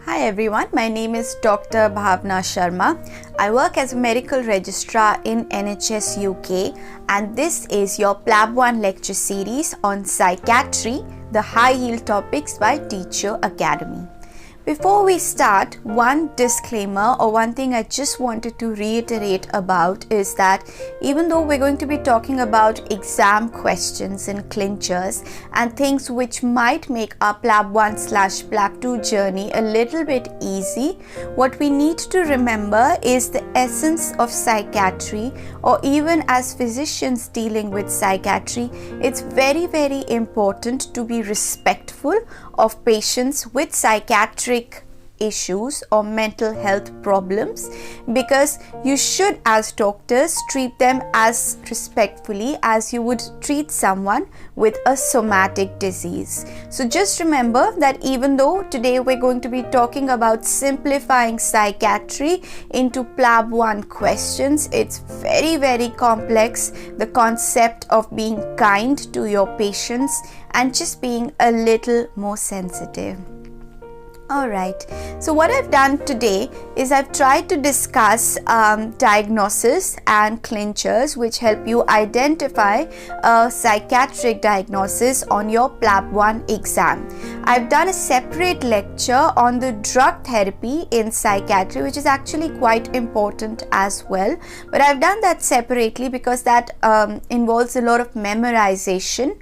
Hi everyone, my name is Dr Bhavna Sharma. I work as a medical registrar in NHS UK, and this is your PLAB 1 lecture series on Psychiatry, the high yield topics by Teacher Academy. Before we start, one disclaimer or one thing I just wanted to reiterate about is that even though we're going to be talking about exam questions and clinchers and things which might make our PLAB 1/PLAB 2 journey a little bit easy, what we need to remember is the essence of psychiatry, or even as physicians dealing with psychiatry, it's very, very important to be respectful of patients with psychiatric issues or mental health problems, because you should, as doctors, treat them as respectfully as you would treat someone with a somatic disease. So just remember that even though today we're going to be talking about simplifying psychiatry into PLAB 1 questions, it's very, very complex, the concept of being kind to your patients and just being a little more sensitive. Alright, so what I've done today is I've tried to discuss diagnosis and clinchers which help you identify a psychiatric diagnosis on your PLAB 1 exam. I've done a separate lecture on the drug therapy in psychiatry, which is actually quite important as well, but I've done that separately because that involves a lot of memorization.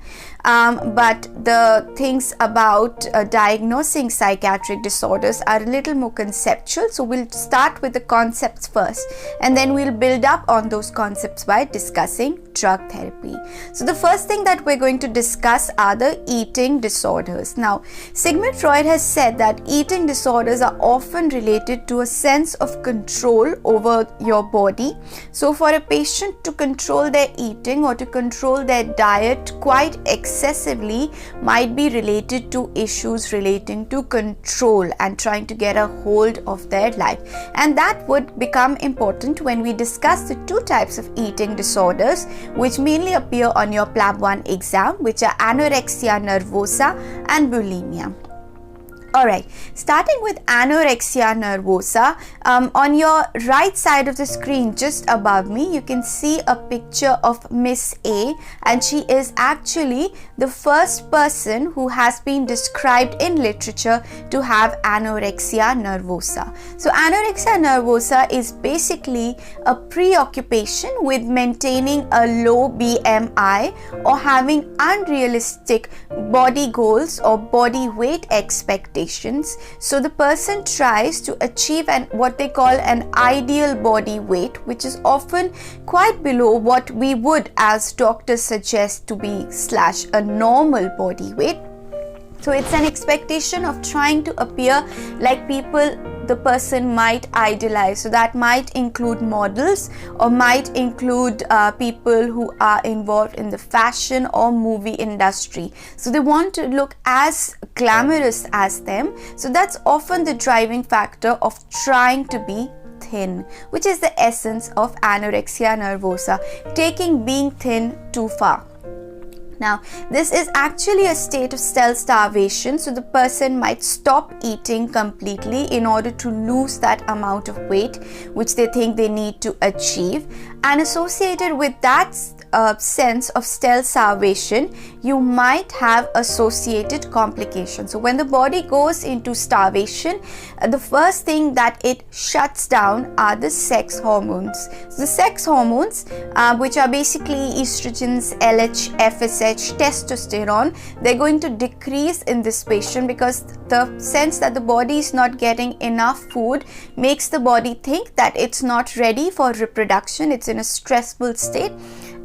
But the things about diagnosing psychiatric disorders are a little more conceptual, so we'll start with the concepts first and then we'll build up on those concepts by discussing drug therapy. So the first thing that we're going to discuss are the eating disorders. Now, Sigmund Freud has said that eating disorders are often related to a sense of control over your body. So for a patient to control their eating or to control their diet quite excessively might be related to issues relating to control and trying to get a hold of their life, and that would become important when we discuss the two types of eating disorders which mainly appear on your PLAB 1 exam, which are anorexia nervosa and bulimia. Alright, starting with anorexia nervosa, on your right side of the screen just above me you can see a picture of Miss A, and she is actually the first person who has been described in literature to have anorexia nervosa. So anorexia nervosa is basically a preoccupation with maintaining a low BMI or having unrealistic body goals or body weight expectations. So the person tries to achieve what they call an ideal body weight, which is often quite below what we would as doctors suggest to be / a normal body weight. So it's an expectation of trying to appear like people the person might idolize. So that might include models or might include people who are involved in the fashion or movie industry. So they want to look as glamorous as them. So that's often the driving factor of trying to be thin, which is the essence of anorexia nervosa, taking being thin too far. Now, this is actually a state of stealth starvation, so the person might stop eating completely in order to lose that amount of weight which they think they need to achieve. And associated with that sense of stealth starvation, you might have associated complications. So when the body goes into starvation, the first thing that it shuts down are the sex hormones. So the sex hormones, which are basically estrogens, LH, FSH, testosterone, they're going to decrease in this patient because the sense that the body is not getting enough food makes the body think that it's not ready for reproduction, it's in a stressful state,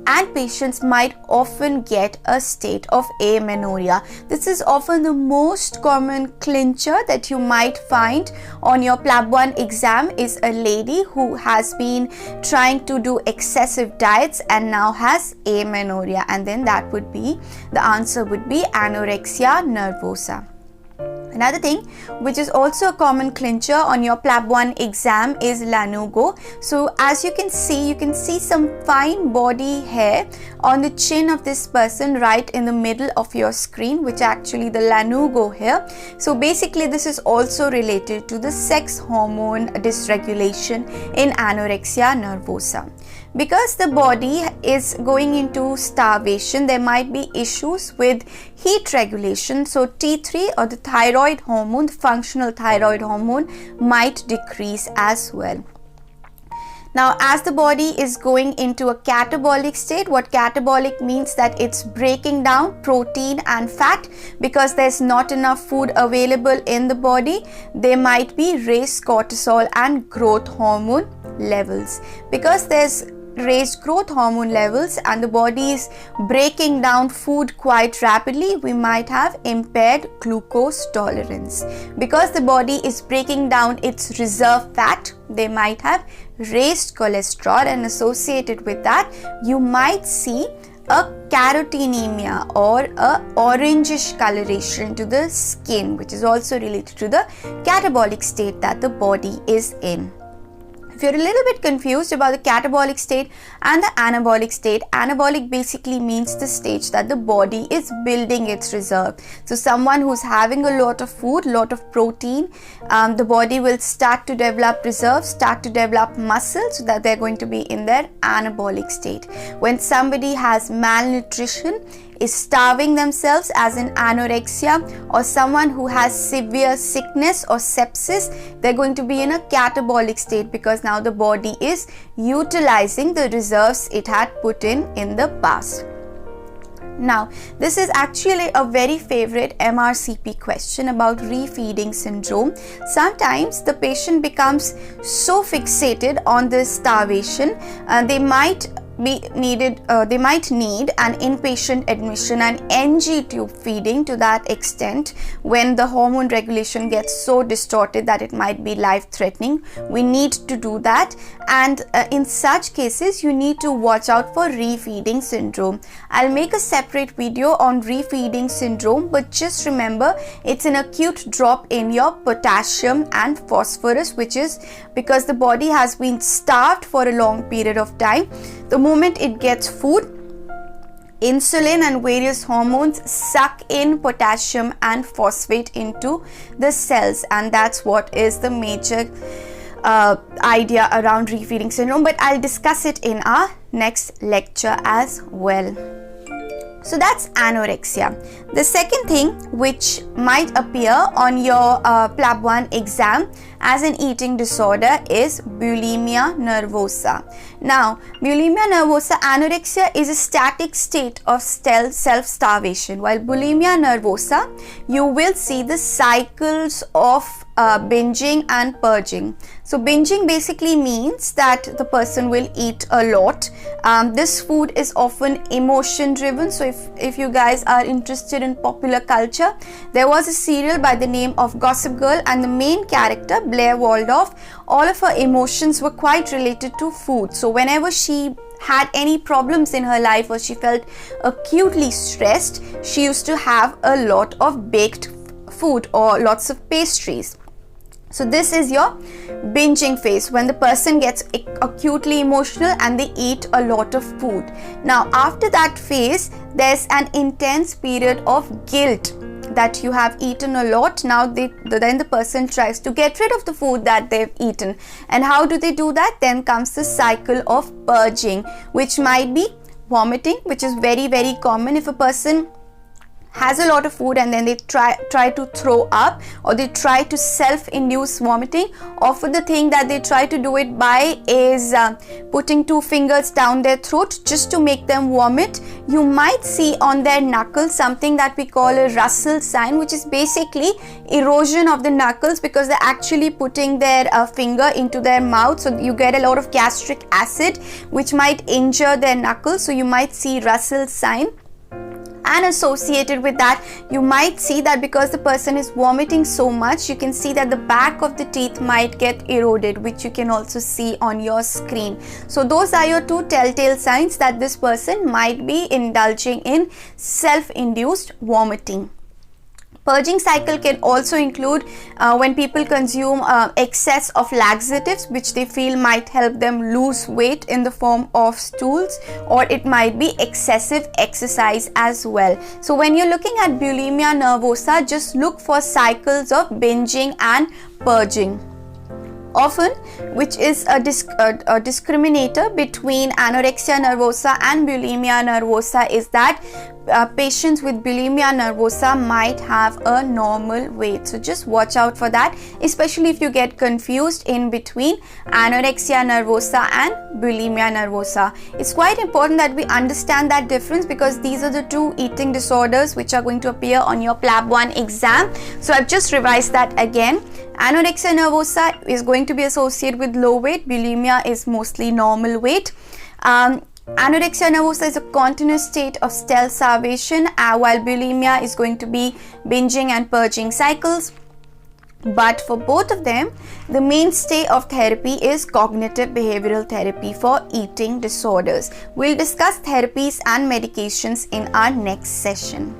and patients might often get a state of amenorrhea. This is often the most common clincher that you might find on your PLAB 1 exam is a lady who has been trying to do excessive diets and now has amenorrhea, and then that would be the answer would be anorexia nervosa. Another thing which is also a common clincher on your PLAB 1 exam is lanugo. So as you can see some fine body hair on the chin of this person right in the middle of your screen, which actually the lanugo hair. So basically this is also related to the sex hormone dysregulation in anorexia nervosa. Because the body is going into starvation, there might be issues with heat regulation. So T3 or the thyroid hormone, the functional thyroid hormone, might decrease as well. Now, as the body is going into a catabolic state, what catabolic means that it's breaking down protein and fat because there's not enough food available in the body, there might be raised cortisol and growth hormone levels. Because there's raised growth hormone levels and the body is breaking down food quite rapidly, we might have impaired glucose tolerance. Because the body is breaking down its reserve fat, they might have raised cholesterol, and associated with that you might see a carotenemia or a orangish coloration to the skin, which is also related to the catabolic state that the body is in. If you're a little bit confused about the catabolic state and the anabolic state, anabolic basically means the stage that the body is building its reserve. So someone who's having a lot of food, lot of protein, the body will start to develop reserves, start to develop muscle, so that they're going to be in their anabolic state. When somebody has malnutrition, is starving themselves as in anorexia, or someone who has severe sickness or sepsis, they're going to be in a catabolic state because now the body is utilizing the reserves it had put in the past. Now, this is actually a very favorite MRCP question about refeeding syndrome. Sometimes the patient becomes so fixated on this starvation, they might need an inpatient admission and NG tube feeding to that extent when the hormone regulation gets so distorted that it might be life-threatening. We need to do that, and in such cases you need to watch out for refeeding syndrome. I'll make a separate video on refeeding syndrome, but just remember it's an acute drop in your potassium and phosphorus, which is because the body has been starved for a long period of time. The moment it gets food, insulin and various hormones suck in potassium and phosphate into the cells, and that's what is the major idea around refeeding syndrome, but I'll discuss it in our next lecture as well. So that's anorexia. The second thing which might appear on your PLAB 1 exam as an eating disorder is bulimia nervosa. Now, bulimia nervosa, anorexia is a static state of self-starvation, while bulimia nervosa, you will see the cycles of binging and purging. So binging basically means that the person will eat a lot. This food is often emotion driven. So if you guys are interested in popular culture, there was a serial by the name of Gossip Girl, and the main character Blair Waldorf, all of her emotions were quite related to food. So whenever she had any problems in her life or she felt acutely stressed, she used to have a lot of baked food or lots of pastries. So this is your binging phase, when the person gets acutely emotional and they eat a lot of food. Now after that phase, there's an intense period of guilt that you have eaten a lot. Now then the person tries to get rid of the food that they've eaten. And how do they do that? Then comes the cycle of purging, which might be vomiting, which is very, very common. If a person has a lot of food and then they try to throw up, or they try to self-induce vomiting, often the thing that they try to do it by is putting 2 fingers down their throat just to make them vomit. You might see on their knuckles something that we call a Russell sign, which is basically erosion of the knuckles, because they're actually putting their finger into their mouth, so you get a lot of gastric acid which might injure their knuckles. So you might see Russell sign. And associated with that, you might see that because the person is vomiting so much, you can see that the back of the teeth might get eroded, which you can also see on your screen. So those are your 2 telltale signs that this person might be indulging in self-induced vomiting. Purging cycle can also include when people consume excess of laxatives, which they feel might help them lose weight in the form of stools, or it might be excessive exercise as well. So when you're looking at bulimia nervosa, just look for cycles of binging and purging. Often, which is a discriminator between anorexia nervosa and bulimia nervosa, is that patients with bulimia nervosa might have a normal weight. So just watch out for that, especially if you get confused in between anorexia nervosa and bulimia nervosa. It's quite important that we understand that difference, because these are the two eating disorders which are going to appear on your PLAB 1 exam. So I've just revised that again. Anorexia nervosa is going to be associated with low weight. Bulimia is mostly normal weight. Anorexia nervosa is a continuous state of stealth starvation, while bulimia is going to be binging and purging cycles. But for both of them, the mainstay of therapy is cognitive behavioral therapy for eating disorders. We'll discuss therapies and medications in our next session.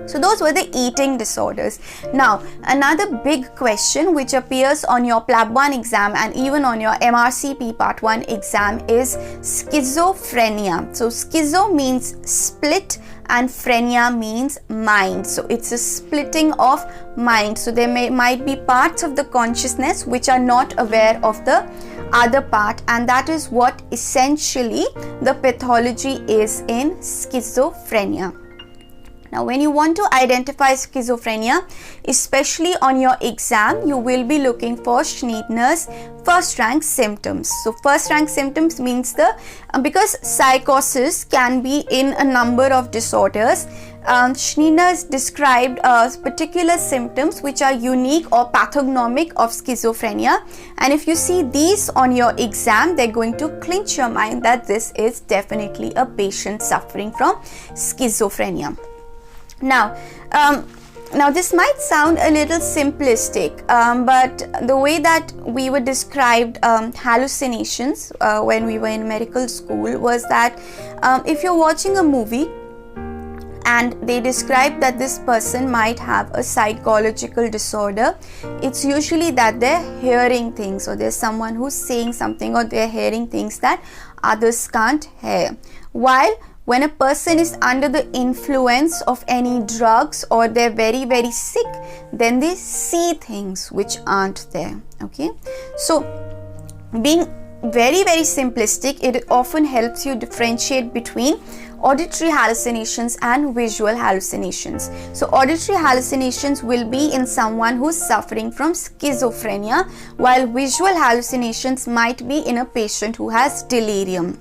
So those were the eating disorders. Now, another big question which appears on your PLAB 1 exam and even on your MRCP Part 1 exam is schizophrenia. So schizo means split and phrenia means mind. So it's a splitting of mind. So there might be parts of the consciousness which are not aware of the other part, and that is what essentially the pathology is in schizophrenia. Now, when you want to identify schizophrenia, especially on your exam, you will be looking for Schneidner's first rank symptoms. So first rank symptoms means because psychosis can be in a number of disorders, Schneidner's described particular symptoms which are unique or pathognomic of schizophrenia, and if you see these on your exam, they're going to clinch your mind that this is definitely a patient suffering from schizophrenia. Now this might sound a little simplistic, but the way that we were described hallucinations when we were in medical school was that if you're watching a movie and they describe that this person might have a psychological disorder, it's usually that they're hearing things, or there's someone who's saying something, or they're hearing things that others can't hear. While when a person is under the influence of any drugs or they're very, very sick, then they see things which aren't there. Okay, so being very, very simplistic, it often helps you differentiate between auditory hallucinations and visual hallucinations. So auditory hallucinations will be in someone who's suffering from schizophrenia, while visual hallucinations might be in a patient who has delirium.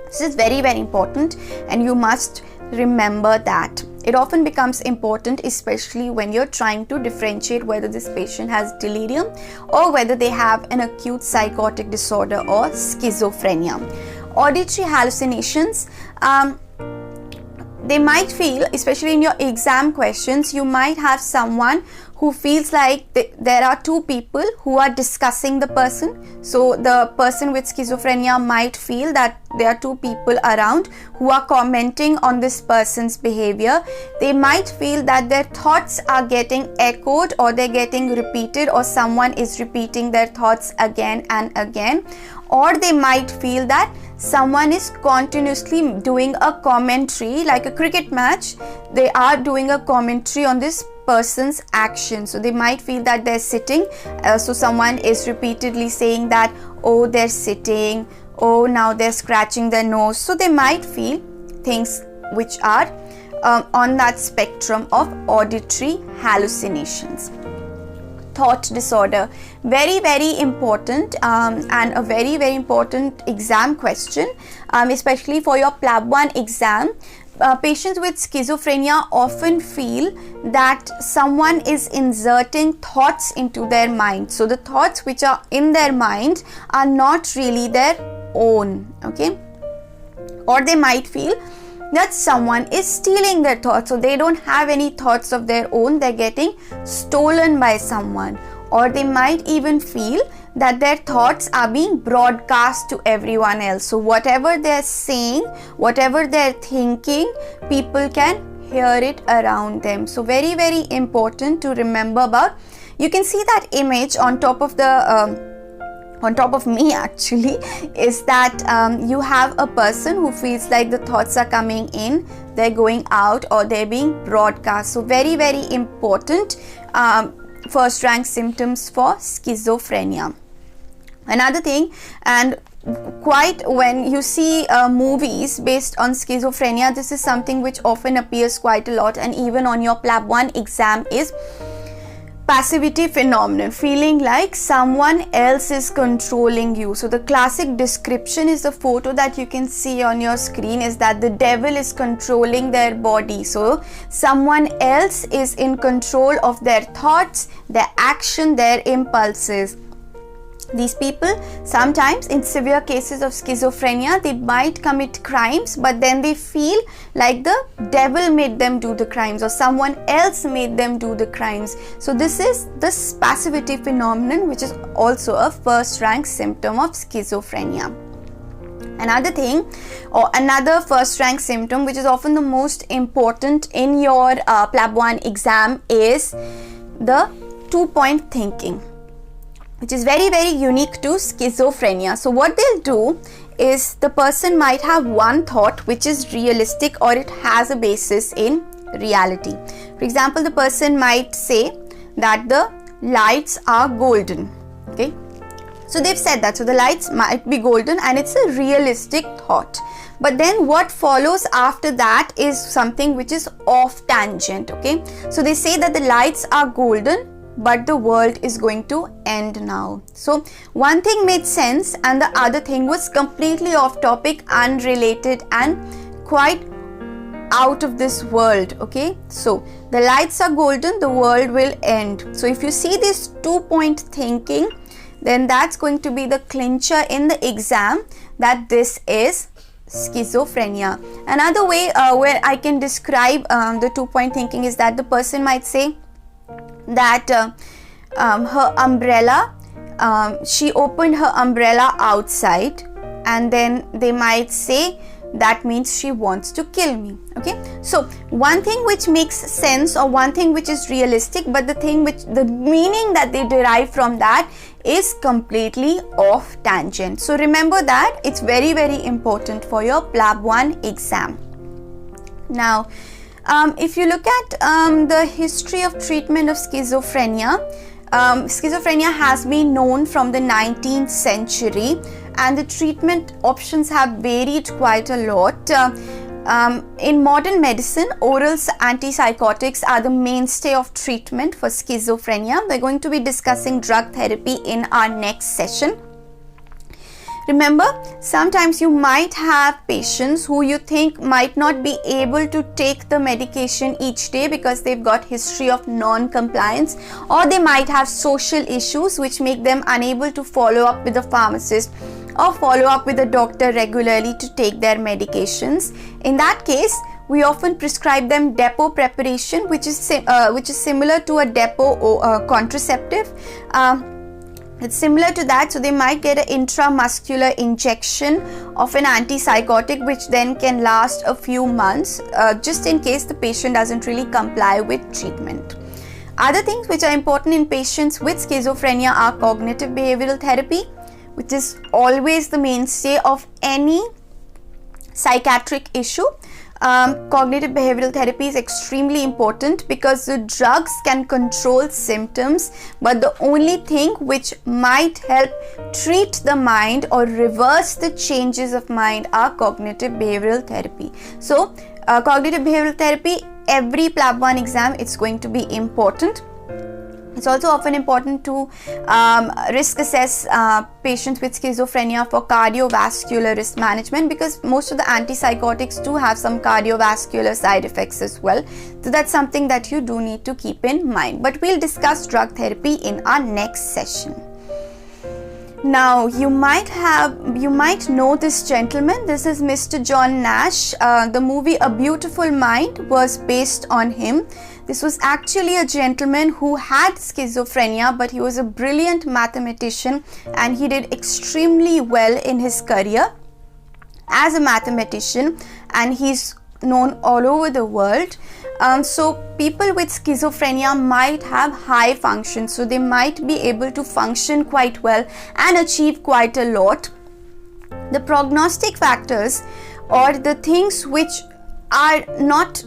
This is very, very important, and you must remember that. It often becomes important, especially when you're trying to differentiate whether this patient has delirium or whether they have an acute psychotic disorder or schizophrenia. Auditory hallucinations, they might feel, especially in your exam questions, you might have someone who feels like there are two people who are discussing the person. So the person with schizophrenia might feel that there are two people around who are commenting on this person's behavior. They might feel that their thoughts are getting echoed, or they're getting repeated, or someone is repeating their thoughts again and again. Or they might feel that someone is continuously doing a commentary, like a cricket match. They are doing a commentary on this person's action. So they might feel that they're sitting, so someone is repeatedly saying that, oh, they're sitting, oh, now they're scratching their nose. So they might feel things which are on that spectrum of auditory hallucinations. Thought disorder, very, very important, and a very, very important exam question, especially for your PLAB 1 exam. Patients with schizophrenia often feel that someone is inserting thoughts into their mind. So the thoughts which are in their mind are not really their own. Okay, or they might feel that someone is stealing their thoughts, so they don't have any thoughts of their own, they're getting stolen by someone. Or they might even feel that their thoughts are being broadcast to everyone else. So whatever they're saying, whatever they're thinking, people can hear it around them. So very, very important to remember about. You can see that image on top of me actually, is that you have a person who feels like the thoughts are coming in, they're going out, or they're being broadcast. So very, very important first rank symptoms for schizophrenia. Another thing, and quite when you see movies based on schizophrenia, this is something which often appears quite a lot, and even on your PLAB 1 exam, is passivity phenomenon, feeling like someone else is controlling you. So the classic description is the photo that you can see on your screen, is that the devil is controlling their body. So someone else is in control of their thoughts, their action, their impulses. These people, sometimes in severe cases of schizophrenia, they might commit crimes, but then they feel like the devil made them do the crimes, or someone else made them do the crimes. So this is the passivity phenomenon, which is also a first rank symptom of schizophrenia. Another thing, or another first rank symptom, which is often the most important in your PLAB 1 exam, is the 2-point thinking, which is very, very unique to schizophrenia. So what they'll do is, the person might have one thought which is realistic, or it has a basis in reality. For example, the person might say that the lights are golden. Okay, so they've said that, so the lights might be golden, and it's a realistic thought. But then what follows after that is something which is off tangent. Okay, so they say that the lights are golden, but the world is going to end now. So one thing made sense, and the other thing was completely off topic, unrelated, and quite out of this world. Okay, so the lights are golden, the world will end. So if you see this 2-point thinking, then that's going to be the clincher in the exam that this is schizophrenia. Another way where I can describe the 2-point thinking is that the person might say that her umbrella, she opened her umbrella outside, and then they might say that means she wants to kill me. Okay, so one thing which makes sense, or one thing which is realistic, but the thing which, the meaning that they derive from that is completely off tangent. So remember that, it's very, very important for your PLAB 1 exam. Now if you look at the history of treatment of schizophrenia, schizophrenia has been known from the 19th century, and the treatment options have varied quite a lot. In modern medicine, oral antipsychotics are the mainstay of treatment for schizophrenia. We're going to be discussing drug therapy in our next session. Remember, sometimes you might have patients who you think might not be able to take the medication each day because they've got history of non-compliance, or they might have social issues which make them unable to follow up with the pharmacist or follow up with the doctor regularly to take their medications. In that case, we often prescribe them depot preparation, which is similar to a depot contraceptive. It's similar to that, so they might get an intramuscular injection of an antipsychotic, which then can last a few months, just in case the patient doesn't really comply with treatment. Other things which are important in patients with schizophrenia are cognitive behavioral therapy, which is always the mainstay of any psychiatric issue. Cognitive behavioral therapy is extremely important because the drugs can control symptoms, but the only thing which might help treat the mind or reverse the changes of mind are cognitive behavioral therapy. So cognitive behavioral therapy, every PLAB 1 exam, it's going to be important. It's also often important to risk assess patients with schizophrenia for cardiovascular risk management, because most of the antipsychotics do have some cardiovascular side effects as well. So that's something that you do need to keep in mind. But we'll discuss drug therapy in our next session. Now, you might know this gentleman. This is Mr. John Nash. The movie A Beautiful Mind was based on him. This was actually a gentleman who had schizophrenia, but he was a brilliant mathematician and he did extremely well in his career as a mathematician, and he's known all over the world. So people with schizophrenia might have high function, so they might be able to function quite well and achieve quite a lot. The prognostic factors, or the things which are not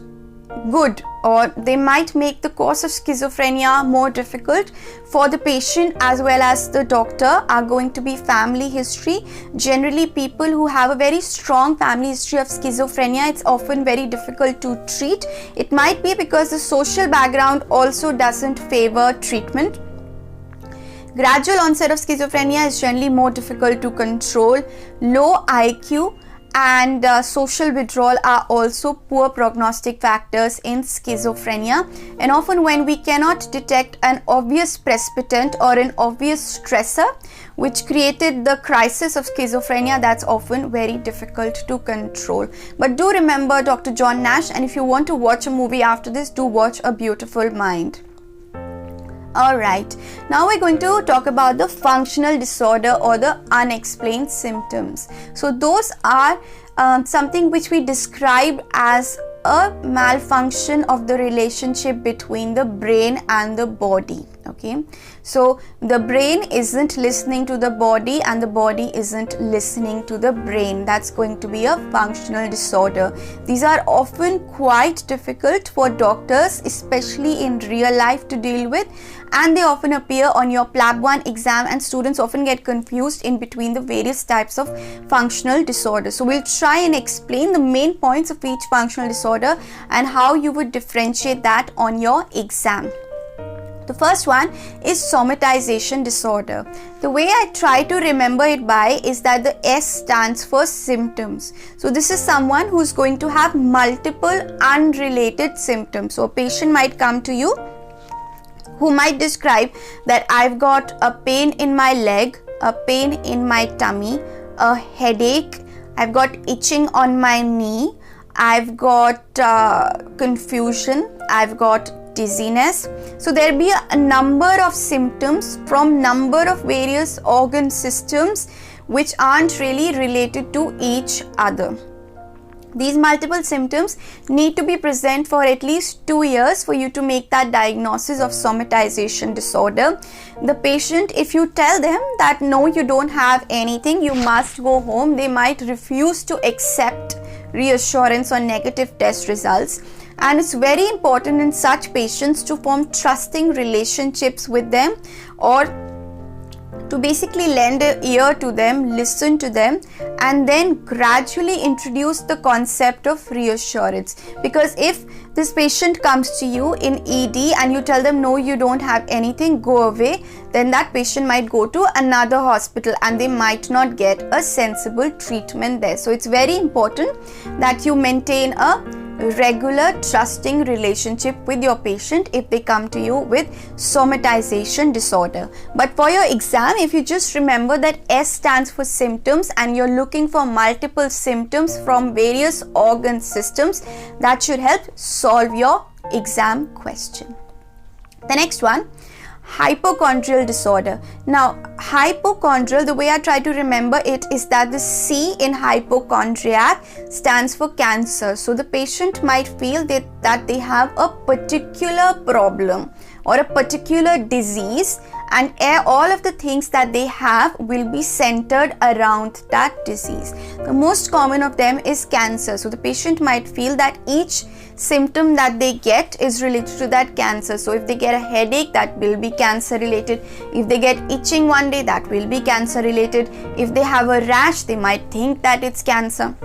good, or they might make the course of schizophrenia more difficult for the patient as well as the doctor, are going to be family history. Generally, people who have a very strong family history of schizophrenia, it's often very difficult to treat. It might be because the social background also doesn't favor treatment. Gradual onset of schizophrenia is generally more difficult to control. Low IQ and social withdrawal are also poor prognostic factors in schizophrenia, and often when we cannot detect an obvious precipitant or an obvious stressor which created the crisis of schizophrenia, that's often very difficult to control. But do remember Dr. John Nash, and if you want to watch a movie after this, do watch A Beautiful Mind. Alright, now we're going to talk about the functional disorder or the unexplained symptoms. So those are something which we describe as a malfunction of the relationship between the brain and the body. Okay, so the brain isn't listening to the body and the body isn't listening to the brain. That's going to be a functional disorder. These are often quite difficult for doctors, especially in real life, to deal with, and they often appear on your PLAB 1 exam, and students often get confused in between the various types of functional disorders. So we'll try and explain the main points of each functional disorder and how you would differentiate that on your exam. The first one is somatization disorder. The way I try to remember it by is that the S stands for symptoms. So this is someone who's going to have multiple unrelated symptoms. So a patient might come to you who might describe that I've got a pain in my leg, a pain in my tummy, a headache, I've got itching on my knee, I've got confusion, I've got dizziness. So there'll be a number of symptoms from number of various organ systems which aren't really related to each other. These multiple symptoms need to be present for at least 2 years for you to make that diagnosis of somatization disorder. The patient, if you tell them that no, you don't have anything, you must go home, they might refuse to accept reassurance on negative test results. And it's very important in such patients to form trusting relationships with them, or to basically lend an ear to them, listen to them, and then gradually introduce the concept of reassurance. Because if this patient comes to you in ED and you tell them no, you don't have anything, go away, then that patient might go to another hospital and they might not get a sensible treatment there. So it's very important that you maintain a regular trusting relationship with your patient if they come to you with somatization disorder. But for your exam, if you just remember that S stands for symptoms and you're looking for multiple symptoms from various organ systems, that should help solve your exam question. The next one, hypochondrial disorder. Now, hypochondrial, the way I try to remember it is that the C in hypochondriac stands for cancer. So the patient might feel that they have a particular problem or a particular disease, and all of the things that they have will be centered around that disease. The most common of them is cancer. So the patient might feel that each symptom that they get is related to that cancer. So if they get a headache, that will be cancer related. If they get itching one day, that will be cancer related. If they have a rash, they might think that it's cancer.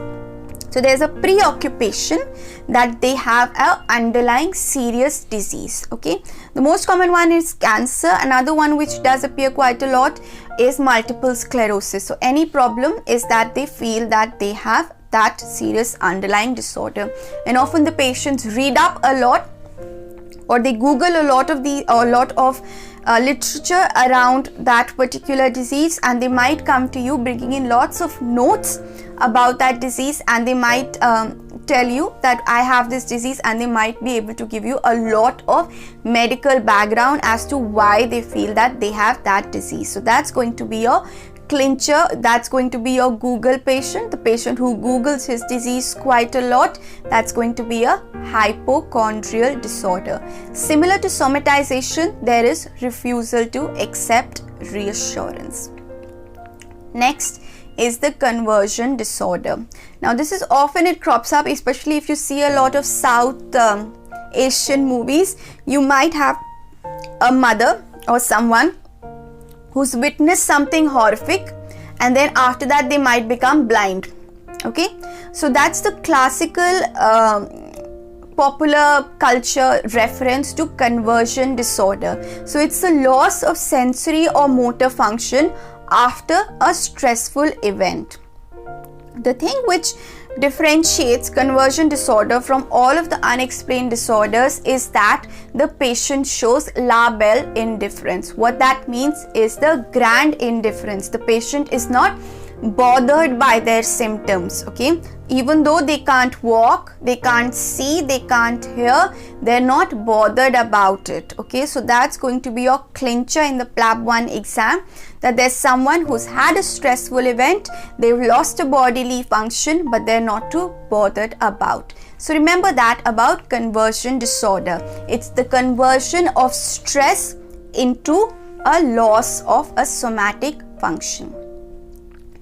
So there's a preoccupation that they have an underlying serious disease. Okay, the most common one is cancer. Another one which does appear quite a lot is multiple sclerosis. So any problem is that they feel that they have that serious underlying disorder, and often the patients read up a lot or they Google a lot of literature around that particular disease, and they might come to you bringing in lots of notes about that disease, and they might tell you that I have this disease, and they might be able to give you a lot of medical background as to why they feel that they have that disease. So that's going to be your clincher, that's going to be your Google patient, the patient who Googles his disease quite a lot. That's going to be a hypochondrial disorder. Similar to somatization, there is refusal to accept reassurance. Next is the conversion disorder. Now this is often, it crops up, especially if you see a lot of South Asian movies. You might have a mother or someone who's witnessed something horrific, and then after that they might become blind. Okay, so that's the classical popular culture reference to conversion disorder. So it's a loss of sensory or motor function after a stressful event. The thing which differentiates conversion disorder from all of the unexplained disorders is that the patient shows labile indifference. What that means is the grand indifference. The patient is not bothered by their symptoms. Okay, even though they can't walk, they can't see, they can't hear, they're not bothered about it. Okay, so that's going to be your clincher in the PLAB 1 exam, that there's someone who's had a stressful event, they've lost a bodily function, but they're not too bothered about. So remember that about conversion disorder. It's the conversion of stress into a loss of a somatic function.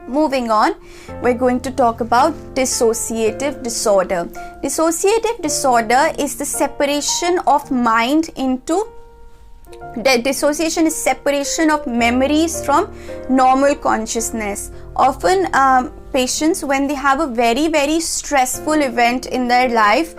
Moving on, we're going to talk about dissociative disorder. Dissociative disorder is the separation of mind into dissociation is separation of memories from normal consciousness. Often patients, when they have a very stressful event in their life,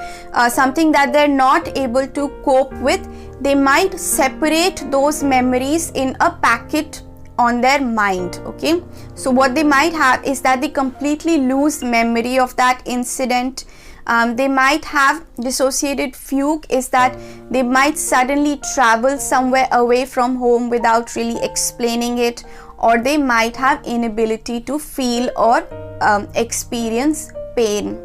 something that they're not able to cope with, they might separate those memories in a packet on their mind. Okay, so what they might have is that they completely lose memory of that incident. They might have dissociated fugue, is that they might suddenly travel somewhere away from home without really explaining it, or they might have inability to feel or experience pain.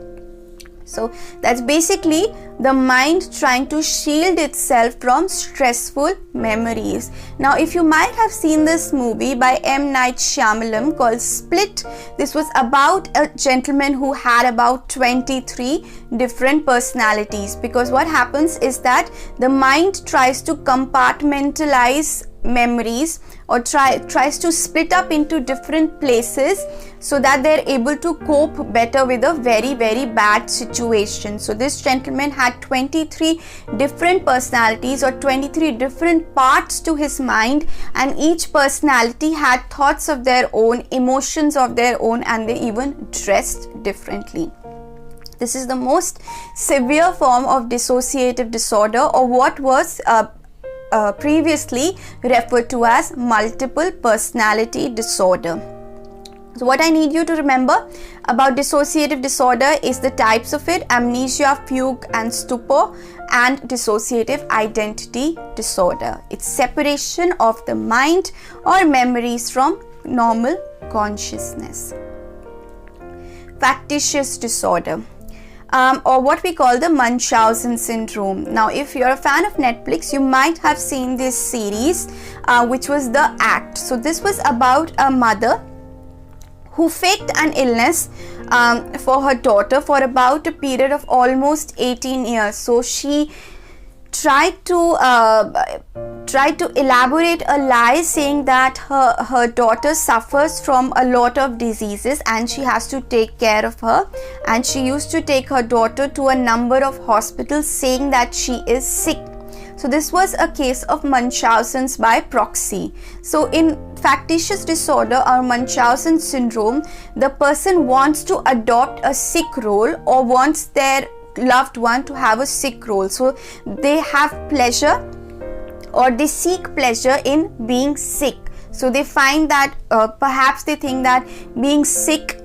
So that's basically the mind trying to shield itself from stressful memories. Now, if you might have seen this movie by M. Night Shyamalan called Split, this was about a gentleman who had about 23 different personalities, because what happens is that the mind tries to compartmentalize memories, or tries to split up into different places so that they're able to cope better with a very bad situation. So this gentleman had 23 different personalities, or 23 different parts to his mind, and each personality had thoughts of their own, emotions of their own, and they even dressed differently. This is the most severe form of dissociative disorder, or what was previously referred to as multiple personality disorder. So what I need you to remember about dissociative disorder is the types of it: amnesia, fugue and stupor, and dissociative identity disorder. It's separation of the mind or memories from normal consciousness. Factitious disorder, or what we call the Munchausen syndrome. Now, if you're a fan of Netflix, you might have seen this series, which was The Act. So this was about a mother who faked an illness for her daughter for about a period of almost 18 years. So she tried to elaborate a lie, saying that her daughter suffers from a lot of diseases and she has to take care of her, and she used to take her daughter to a number of hospitals saying that she is sick. So this was a case of Munchausen's by proxy. So in factitious disorder or Munchausen syndrome, the person wants to adopt a sick role or wants their loved one to have a sick role. So they have pleasure, or they seek pleasure in being sick. So they find that perhaps they think that being sick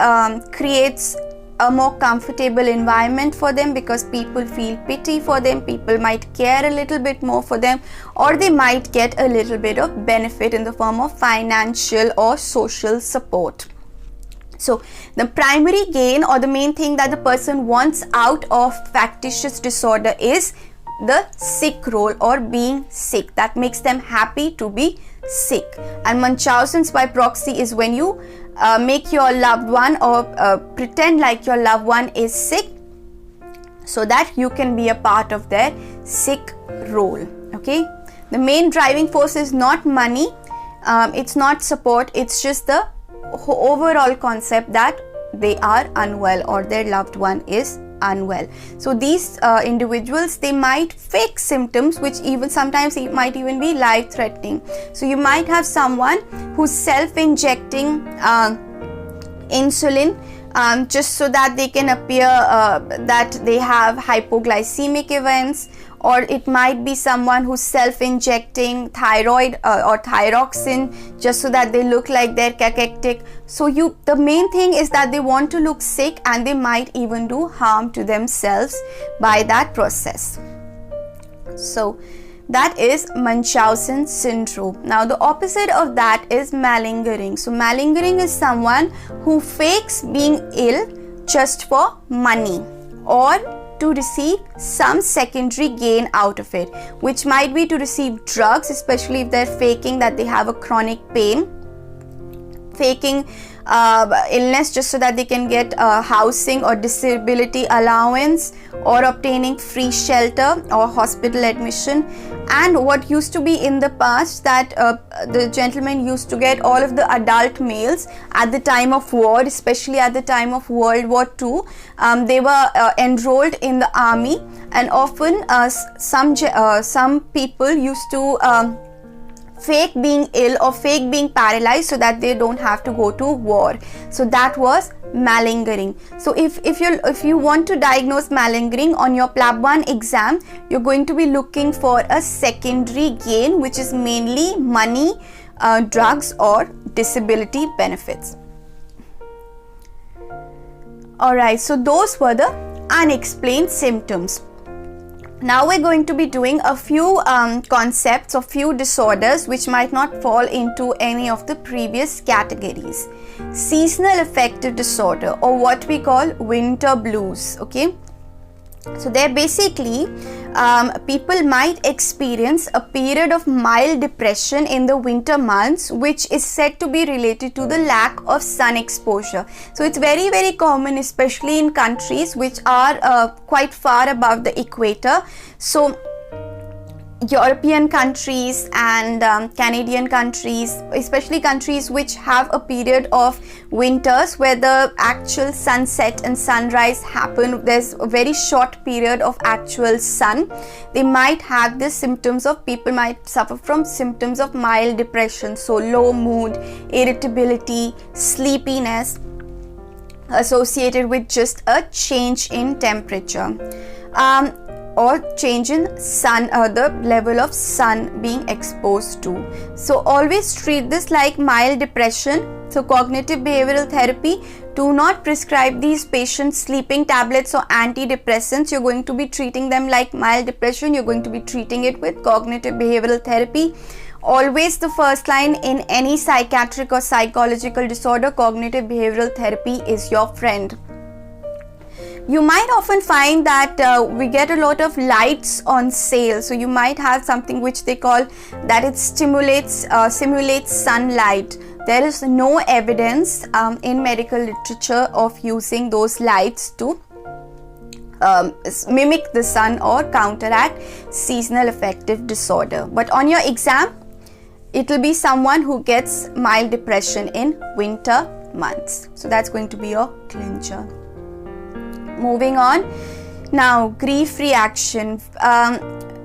creates a more comfortable environment for them, because people feel pity for them, people might care a little bit more for them, or they might get a little bit of benefit in the form of financial or social support. So the primary gain, or the main thing that the person wants out of factitious disorder, is the sick role or being sick. That makes them happy to be sick. And Munchausen's by proxy is when you make your loved one or pretend like your loved one is sick so that you can be a part of their sick role. Okay, the main driving force is not money, it's not support, it's just the overall concept that they are unwell or their loved one is unwell. So these individuals, they might fake symptoms which even sometimes it might even be life threatening. So you might have someone who's self-injecting insulin just so that they can appear that they have hypoglycemic events, or it might be someone who's self-injecting thyroid or thyroxine just so that they look like they're cachectic. So the main thing is that they want to look sick, and they might even do harm to themselves by that process. So that is Munchausen syndrome. Now the opposite of that is malingering. So malingering is someone who fakes being ill just for money or to receive some secondary gain out of it, which might be to receive drugs, especially if they're faking that they have a chronic pain, faking illness just so that they can get housing or disability allowance, or obtaining free shelter or hospital admission. And what used to be in the past, that the gentlemen used to get all of the adult males at the time of war, especially at the time of World War II. They were enrolled in the army, and often some people used to fake being ill or fake being paralyzed so that they don't have to go to war. So that was malingering. So if you want to diagnose malingering on your PLAB 1 exam, you're going to be looking for a secondary gain, which is mainly money, drugs, or disability benefits. Alright, so those were the unexplained symptoms. Now we're going to be doing a few concepts or few disorders which might not fall into any of the previous categories. Seasonal affective disorder, or what we call winter blues. Okay, so they're basically people might experience a period of mild depression in the winter months, which is said to be related to the lack of sun exposure. So it's very, very common, especially in countries which are quite far above the equator. So European countries and Canadian countries, especially countries which have a period of winters where the actual sunset and sunrise happen, there's a very short period of actual sun, they might have the symptoms of, people might suffer from symptoms of mild depression. So low mood, irritability, sleepiness associated with just a change in temperature. Or change in sun, the level of sun being exposed to. So always treat this like mild depression. So cognitive behavioral therapy, do not prescribe these patients sleeping tablets or antidepressants. You're going to be treating them like mild depression. You're going to be treating it with cognitive behavioral therapy. Always the first line in any psychiatric or psychological disorder, cognitive behavioral therapy is your friend. You might often find that we get a lot of lights on sale. So you might have something which they call that it simulates sunlight. There is no evidence in medical literature of using those lights to mimic the sun or counteract seasonal affective disorder. But on your exam, it will be someone who gets mild depression in winter months. So that's going to be your clincher. Moving on, now grief reaction.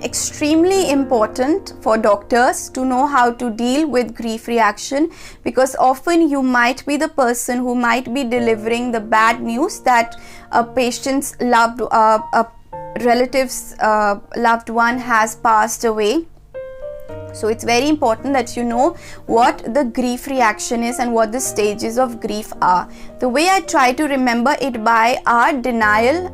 Extremely important for doctors to know how to deal with grief reaction, because often you might be the person who might be delivering the bad news that a patient's relative's loved one has passed away. So it's very important that you know what the grief reaction is and what the stages of grief are. The way I try to remember it by are denial,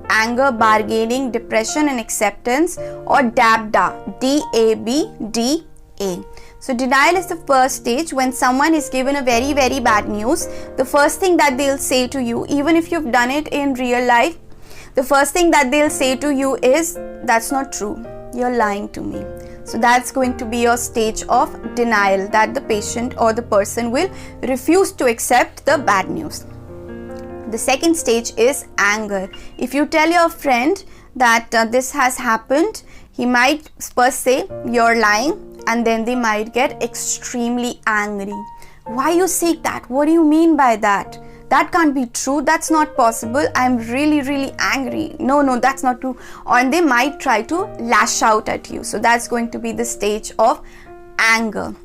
anger, bargaining, depression and acceptance, or DABDA, D-A-B-D-A. So denial is the first stage. When someone is given a very, very bad news, the first thing that they'll say to you, even if you've done it in real life, the first thing that they'll say to you is, that's not true, you're lying to me. So that's going to be your stage of denial, that the patient or the person will refuse to accept the bad news. The second stage is anger. If you tell your friend that this has happened, he might first say you're lying, and then they might get extremely angry. Why you say that? What do you mean by that? That can't be true. That's not possible. I'm really angry. No, that's not true. And they might try to lash out at you. So that's going to be the stage of anger.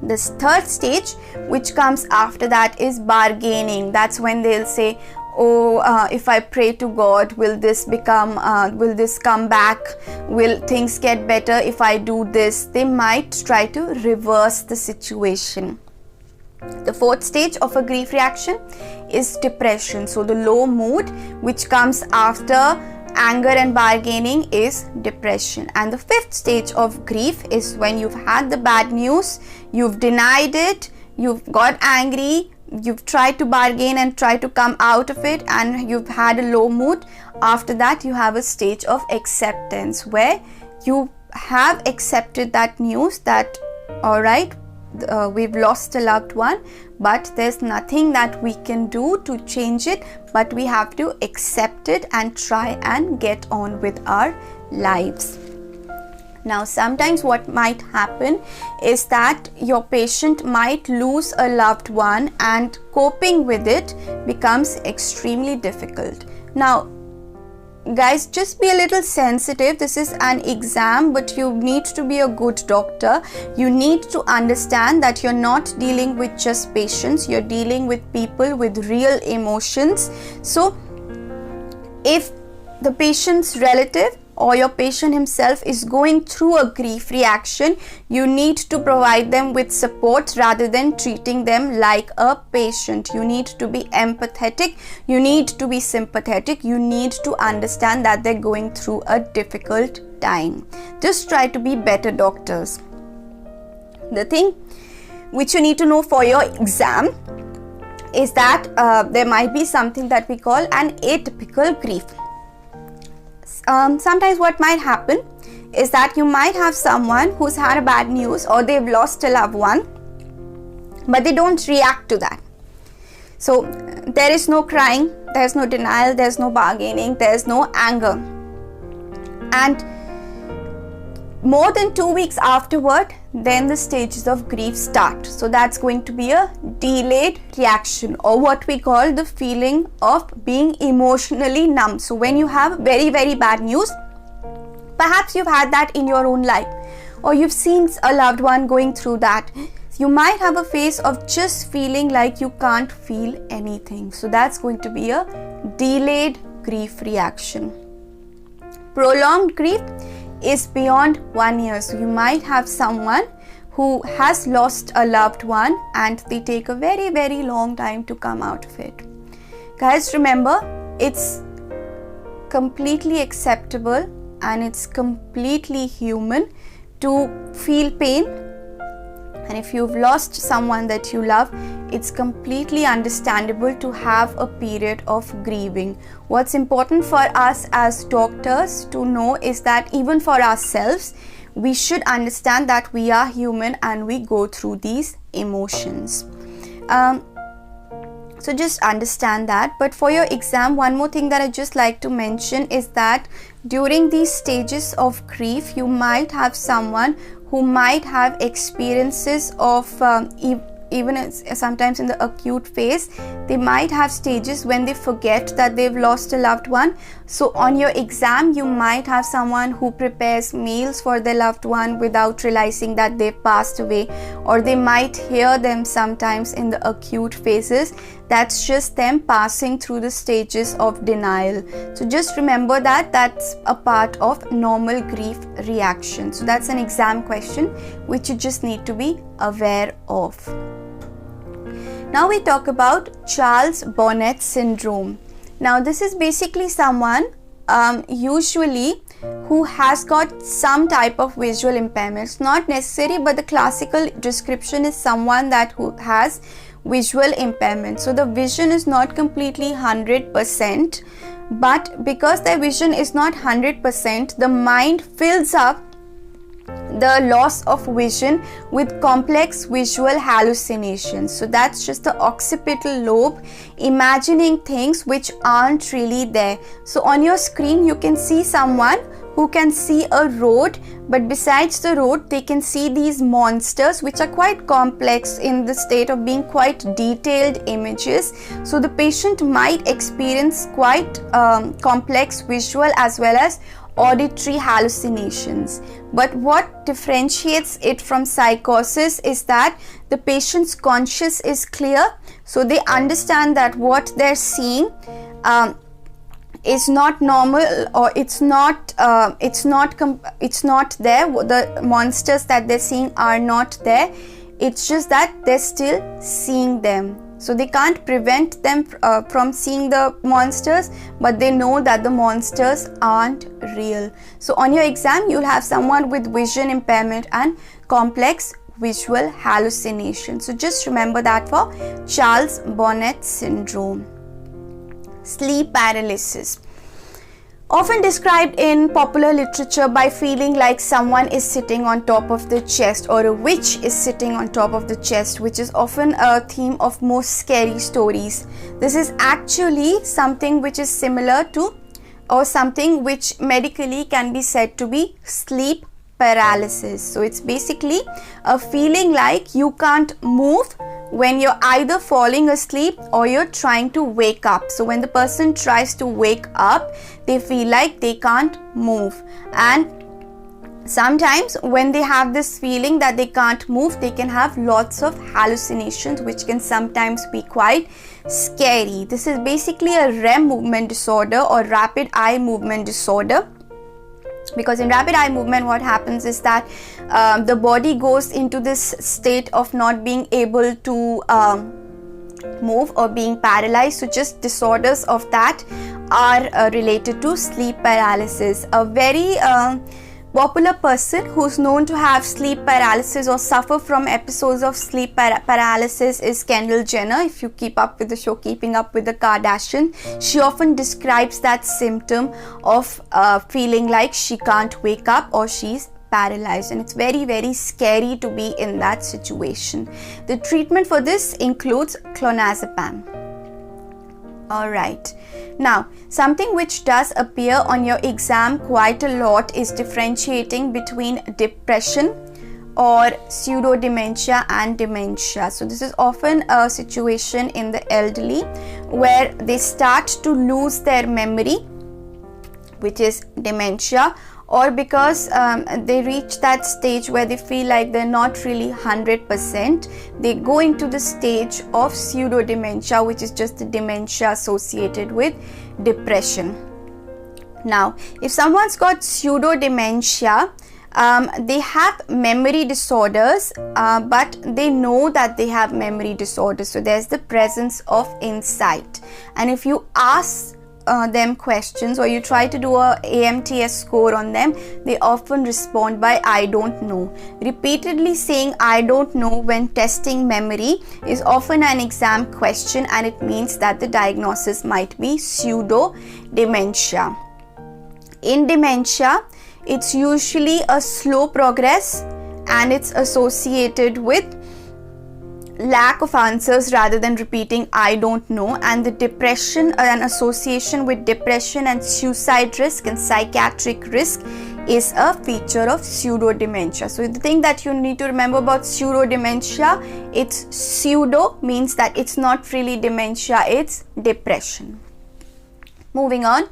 This third stage, which comes after that, is bargaining. That's when they'll say, if I pray to God, will this come back? Will things get better if I do this? They might try to reverse the situation. The fourth stage of a grief reaction is depression. So the low mood which comes after anger and bargaining is depression. And the fifth stage of grief is when you've had the bad news, you've denied it, you've got angry, you've tried to bargain and try to come out of it, and you've had a low mood. After that, you have a stage of acceptance, where you have accepted that news that, alright, we've lost a loved one, but there's nothing that we can do to change it, but we have to accept it and try and get on with our lives. Now, sometimes what might happen is that your patient might lose a loved one, and coping with it becomes extremely difficult. Now, guys, just be a little sensitive. This is an exam, but you need to be a good doctor. You need to understand that you're not dealing with just patients, you're dealing with people with real emotions. So if the patient's relative or your patient himself is going through a grief reaction, you need to provide them with support rather than treating them like a patient. You need to be empathetic, you need to be sympathetic, you need to understand that they're going through a difficult time. Just try to be better doctors. The thing which you need to know for your exam is that there might be something that we call an atypical grief. Sometimes what might happen is that you might have someone who's had a bad news or they've lost a loved one, but they don't react to that. So there is no crying, there's no denial, there's no bargaining, there's no anger. And more than 2 weeks afterward, then the stages of grief start. So that's going to be a delayed reaction, or what we call the feeling of being emotionally numb. So when you have very bad news, perhaps you've had that in your own life, or you've seen a loved one going through that, you might have a phase of just feeling like you can't feel anything. So that's going to be a delayed grief reaction. Prolonged grief is beyond 1 year. So you might have someone who has lost a loved one and they take a very long time to come out of it. Guys, remember, it's completely acceptable and it's completely human to feel pain. And if you've lost someone that you love, it's completely understandable to have a period of grieving. What's important for us as doctors to know is that even for ourselves, we should understand that we are human and we go through these emotions. So just understand that. But for your exam, one more thing that I just like to mention is that during these stages of grief, you might have someone who might have experiences of even sometimes in the acute phase, they might have stages when they forget that they've lost a loved one. So on your exam, you might have someone who prepares meals for their loved one without realizing that they've passed away, or they might hear them sometimes in the acute phases. That's just them passing through the stages of denial. So just remember that that's a part of normal grief reaction. So that's an exam question which you just need to be aware of. Now we talk about Charles Bonnet syndrome. Now this is basically someone usually who has got some type of visual impairments. Not necessary, but the classical description is someone that who has visual impairment. So the vision is not completely 100%, but because their vision is not 100%, the mind fills up the loss of vision with complex visual hallucinations. So that's just the occipital lobe imagining things which aren't really there. So on your screen you can see someone who can see a road, but besides the road they can see these monsters which are quite complex in the state of being quite detailed images. So the patient might experience quite complex visual as well as auditory hallucinations. But what differentiates it from psychosis is that the patient's conscious is clear, so they understand that what they're seeing is not normal, or it's not there. The monsters that they're seeing are not there. It's just that they're still seeing them. So they can't prevent them from seeing the monsters, but they know that the monsters aren't real. So on your exam you'll have someone with vision impairment and complex visual hallucination. So just remember that for Charles Bonnet syndrome. Sleep paralysis, often described in popular literature by feeling like someone is sitting on top of the chest, or a witch is sitting on top of the chest, which is often a theme of most scary stories. This is actually something which is similar to, or something which medically can be said to be sleep paralysis. So it's basically a feeling like you can't move when you're either falling asleep or you're trying to wake up. So when the person tries to wake up, they feel like they can't move. And sometimes when they have this feeling that they can't move, they can have lots of hallucinations which can sometimes be quite scary. This is basically a REM movement disorder, or rapid eye movement disorder. Because in rapid eye movement what happens is that the body goes into this state of not being able to move or being paralyzed. So just disorders of that are related to sleep paralysis. A very popular person who's known to have sleep paralysis or suffer from episodes of sleep paralysis is Kendall Jenner. If you keep up with the show Keeping Up with the Kardashians, she often describes that symptom of feeling like she can't wake up or she's paralyzed, and it's very, very scary to be in that situation. The treatment for this includes clonazepam. Alright, now something which does appear on your exam quite a lot is differentiating between depression or pseudo dementia and dementia. So this is often a situation in the elderly where they start to lose their memory, which is dementia, or because they reach that stage where they feel like they're not really 100%, they go into the stage of pseudo dementia, which is just the dementia associated with depression. Now, if someone's got pseudo dementia, they have memory disorders, but they know that they have memory disorders. So there's the presence of insight, and if you ask them questions or you try to do a AMTS score on them, they often respond by I don't know. Repeatedly saying I don't know when testing memory is often an exam question, and it means that the diagnosis might be pseudo dementia. In dementia, it's usually a slow progress and it's associated with lack of answers rather than repeating I don't know, and the depression, an association with depression and suicide risk and psychiatric risk is a feature of pseudo dementia. So the thing that you need to remember about pseudo dementia, it's pseudo means that it's not really dementia, it's depression. Moving on,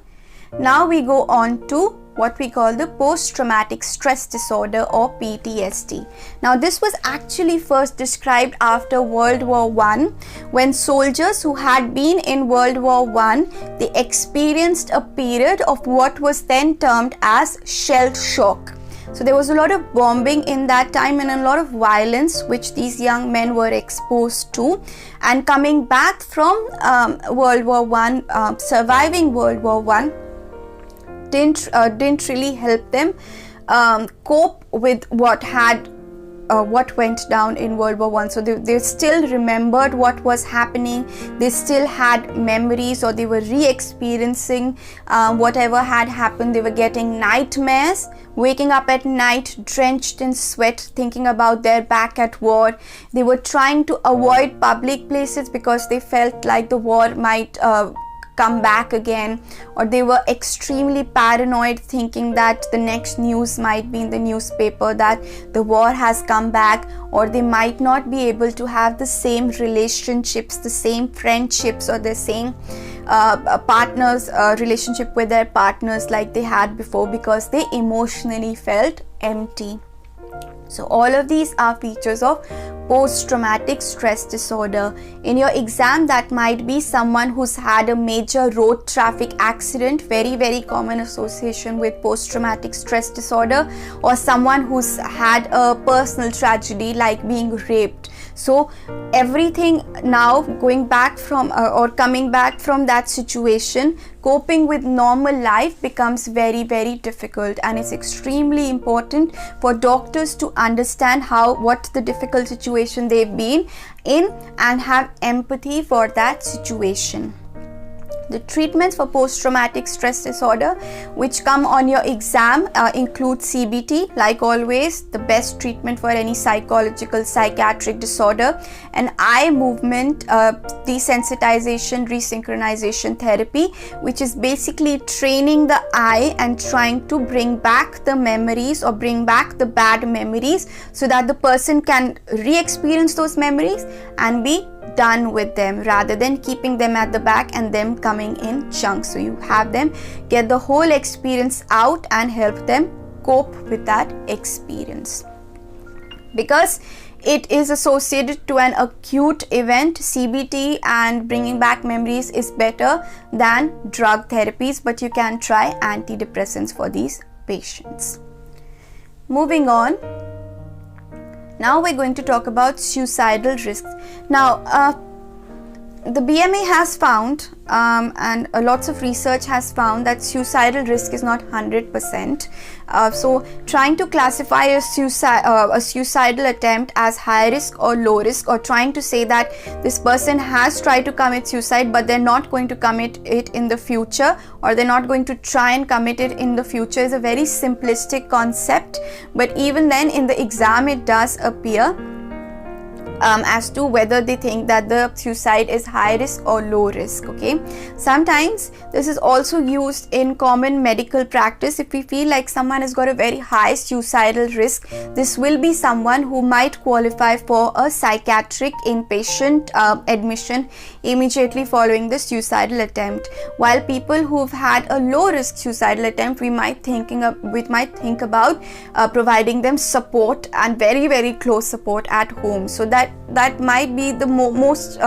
now we go on to what we call the post-traumatic stress disorder or PTSD. Now this was actually first described after World War I, when soldiers who had been in World War I, they experienced a period of what was then termed as shell shock. So there was a lot of bombing in that time and a lot of violence which these young men were exposed to, and coming back from World War I, surviving World War I, didn't really help them cope with what had what went down in World War I. So they still remembered what was happening. They still had memories, or they were re-experiencing whatever had happened. They were getting nightmares, waking up at night drenched in sweat, thinking about their back at war. They were trying to avoid public places because they felt like the war might come back again, or they were extremely paranoid, thinking that the next news might be in the newspaper that the war has come back, or they might not be able to have the same relationships, the same friendships, or the same relationship with their partners like they had before, because they emotionally felt empty. So all of these are features of post-traumatic stress disorder. In your exam, that might be someone who's had a major road traffic accident, very common association with post-traumatic stress disorder, or someone who's had a personal tragedy like being raped. So everything now going back from or coming back from that situation, coping with normal life becomes very difficult, and it's extremely important for doctors to understand what the difficult situation they've been in and have empathy for that situation. The treatments for post-traumatic stress disorder which come on your exam include CBT, like always, the best treatment for any psychological psychiatric disorder, and eye movement desensitization resynchronization therapy, which is basically training the eye and trying to bring back the memories or bring back the bad memories so that the person can re-experience those memories and be done with them, rather than keeping them at the back and them coming in chunks. So you have them get the whole experience out and help them cope with that experience. Because it is associated to an acute event, CBT and bringing back memories is better than drug therapies, but you can try antidepressants for these patients. Moving on. Now we're going to talk about suicidal risk. Now, the BMA has found and lots of research has found that suicidal risk is not 100%. So trying to classify a suicidal attempt as high risk or low risk, or trying to say that this person has tried to commit suicide but they're not going to commit it in the future, or they're not going to try and commit it in the future, is a very simplistic concept. But even then in the exam it does appear as to whether they think that the suicide is high risk or low risk. Okay, sometimes this is also used in common medical practice. If we feel like someone has got a very high suicidal risk, this will be someone who might qualify for a psychiatric inpatient admission immediately following the suicidal attempt, while people who've had a low risk suicidal attempt, we might think about providing them support, and very close support at home. So that might be the most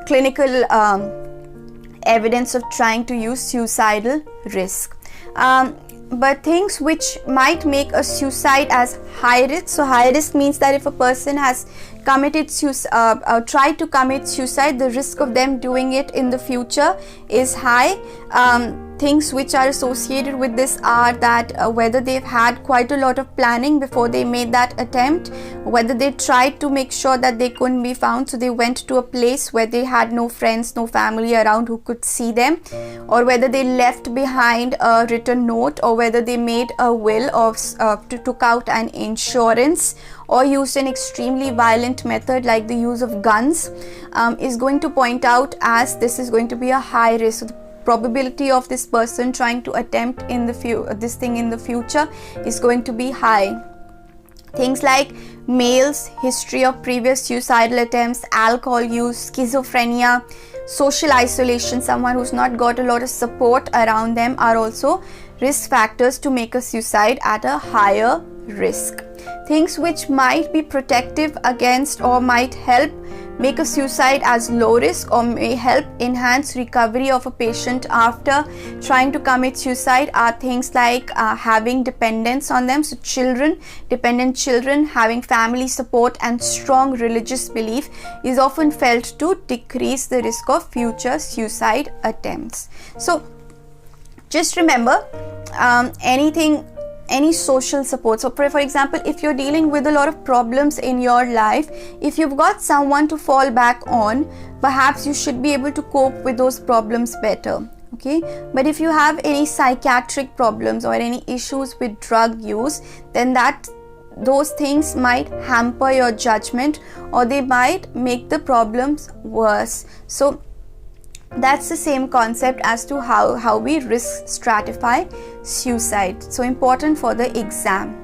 clinical evidence of trying to use suicidal risk. But things which might make a suicide as high risk. So high risk means that if a person has committed tried to commit suicide, the risk of them doing it in the future is high. Things which are associated with this are that whether they've had quite a lot of planning before they made that attempt, whether they tried to make sure that they couldn't be found, so they went to a place where they had no friends, no family around who could see them, or whether they left behind a written note, or whether they made a will of took out an insurance, or used an extremely violent method like the use of guns, is going to point out as this is going to be a high risk. So the probability of this person trying to attempt this thing in the future is going to be high. Things like males, history of previous suicidal attempts, alcohol use, schizophrenia, social isolation, someone who's not got a lot of support around them, are also risk factors to make a suicide at a higher risk. Things which might be protective against or might help make a suicide as low risk, or may help enhance recovery of a patient after trying to commit suicide, are things like having dependents on them. So dependent children, having family support and strong religious belief is often felt to decrease the risk of future suicide attempts. So just remember, anything any social support. So for example, if you're dealing with a lot of problems in your life, if you've got someone to fall back on, perhaps you should be able to cope with those problems better. Okay, but if you have any psychiatric problems or any issues with drug use, then those things might hamper your judgment, or they might make the problems worse. So that's the same concept as to how we risk stratify suicide. So important for the exam.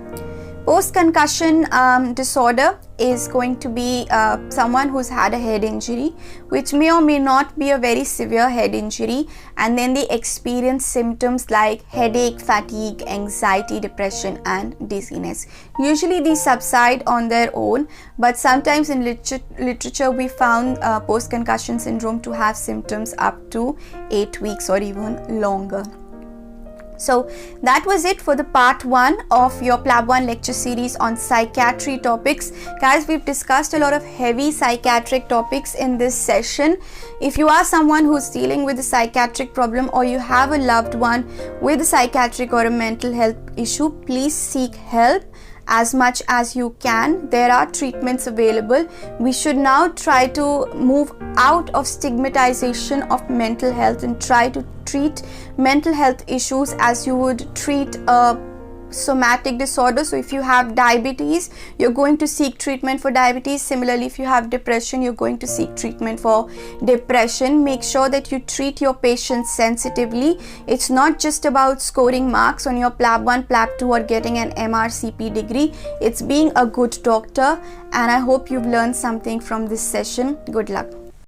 Post-concussion disorder is going to be someone who's had a head injury, which may or may not be a very severe head injury, and then they experience symptoms like headache, fatigue, anxiety, depression, and dizziness. Usually these subside on their own, but sometimes in literature we found post-concussion syndrome to have symptoms up to 8 weeks or even longer. So that was it for the part 1 of your PLAB 1 lecture series on psychiatry topics. Guys, we've discussed a lot of heavy psychiatric topics in this session. If you are someone who's dealing with a psychiatric problem, or you have a loved one with a psychiatric or a mental health issue, please seek help as much as you can. There are treatments available. We should now try to move out of stigmatization of mental health and try to treat mental health issues as you would treat a somatic disorder. So if you have diabetes, you're going to seek treatment for diabetes. Similarly, if you have depression, you're going to seek treatment for depression. Make sure that you treat your patients sensitively. It's not just about scoring marks on your PLAB 1, PLAB 2 or getting an MRCP degree. It's being a good doctor, and I hope you've learned something from this session. Good luck.